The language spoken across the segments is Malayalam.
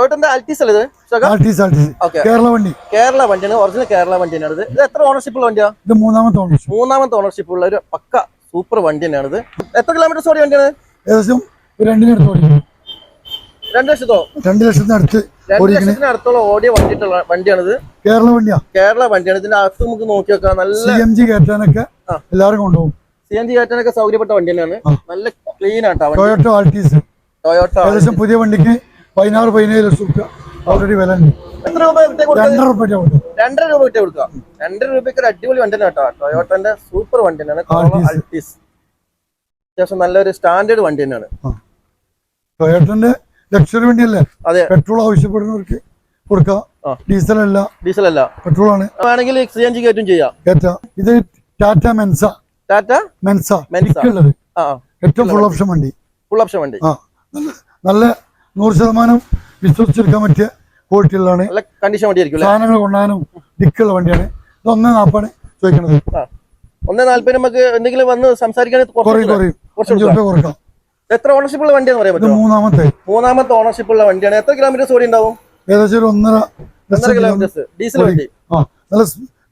ടൊയോട്ടന്റെ ആൽറ്റീസ് അല്ലേ ഇത്? ആൾട്ടീസ് ഓക്കെ, കേരള വണ്ടി. കേരള വണ്ടിയാണ്, ഒറിജിനൽ കേരള വണ്ടിയാണ് ഇത്. ഇത് എത്ര ഓണർഷിപ്പ് ഉള്ള വണ്ടിയാ? ഇത് മൂന്നാമത്തെ ഓണർഷിപ്പ് ഉള്ള ഒരു പക്ക സൂപ്പർ വണ്ടി തന്നെയാണ് ഇത്. എത്ര കിലോമീറ്റർ ഓടിയ വണ്ടിയാണ്? ഏകദേശം 2 ലക്ഷത്തോ 2 ലക്ഷത്തിനടുത്ത് 2 ലക്ഷത്തിനടുത്തോളം ഓടിയ വണ്ടിയാണിത്. കേരള വണ്ടിയാണ്. ഇതിന്റെ അകത്ത് നമുക്ക് നോക്കി വെക്കാം. നല്ല CNG കയറ്റാനൊക്കെ എല്ലാവരും കൊണ്ടുപോകും. CNG കയറ്റാനൊക്കെ സൗകര്യപ്പെട്ട വണ്ടി തന്നെയാണ്. നല്ല ക്ലീൻ ആട്ടോ ടൊയോട്ട ആൾട്ടീസ്. ഏകദേശം പുതിയ വണ്ടിക്ക് 16-17 ലക്ഷം രൂപ ഓൾറെഡി വില ഉണ്ട്. എത്ര രൂപ 2.5 രൂപ രൂപ കൊടുക്കുക. 2 രൂപയ്ക്ക് ഒരു അടിപൊളി വണ്ടി തന്നെ കേട്ടോ. ടൊയോട്ടന്റെ സൂപ്പർ വണ്ടി തന്നെയാണ് ആൾട്ടീസ്. അത്യാവശ്യം നല്ലൊരു സ്റ്റാൻഡേർഡ് വണ്ടി തന്നെയാണ്. ടൊയോട്ടന്റെ ലക്ഷറി വണ്ടിയല്ലേ? അതെ. പെട്രോൾ ആവശ്യപ്പെടുന്നവർക്ക് കൊടുക്കാം. ഡീസൽ അല്ല പെട്രോൾ ആണ്. വേണമെങ്കിൽ CNG കയറ്റും ചെയ്യാം. ഇത് ടാറ്റ മെൻസ ഉള്ളത് ഏറ്റവും ഫുൾ ഓപ്ഷൻ വണ്ടി. നല്ല 100% വിശ്വസിച്ചെടുക്കാൻ പറ്റിയ ക്വാളിറ്റി ഉള്ളതാണ്. കണ്ടീഷൻ വണ്ടിയായിരിക്കും. സാധനങ്ങൾ കൊണ്ടാനും ഡിക്കുള്ള വണ്ടിയാണ്. ഇത് 1.40 ചോദിക്കണത്. 1.40 നമുക്ക് എന്തെങ്കിലും വന്ന് സംസാരിക്കാൻ കുറയും. എത്ര ഓണർഷിപ്പ് ഉള്ള വണ്ടിയാന്ന് പറയാൻ പറ്റും? മൂന്നാമത്തെ ഓണർഷിപ്പ് ഉള്ള വണ്ടിയാണ്. എത്ര കിലോമീറ്റർ ഓടി ഉണ്ടാവും? ഏകദേശം 1.5 കിലോമീറ്റർ. ഡീസൽ വണ്ടി. നല്ല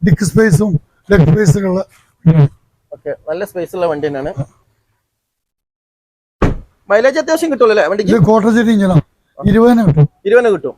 ഡിക്ക് സ്പേസും ലെഗ് സ്പേസും ഉള്ള. നല്ല സ്പേസ് ഉള്ള വണ്ടി തന്നെയാണ്. മൈലേജ് അത്യാവശ്യം കിട്ടുമല്ലോ അല്ലേ വണ്ടിക്ക്? കോട്ടർ ജെറ്റ് ഇഞ്ചിനാ 20 കിട്ടും.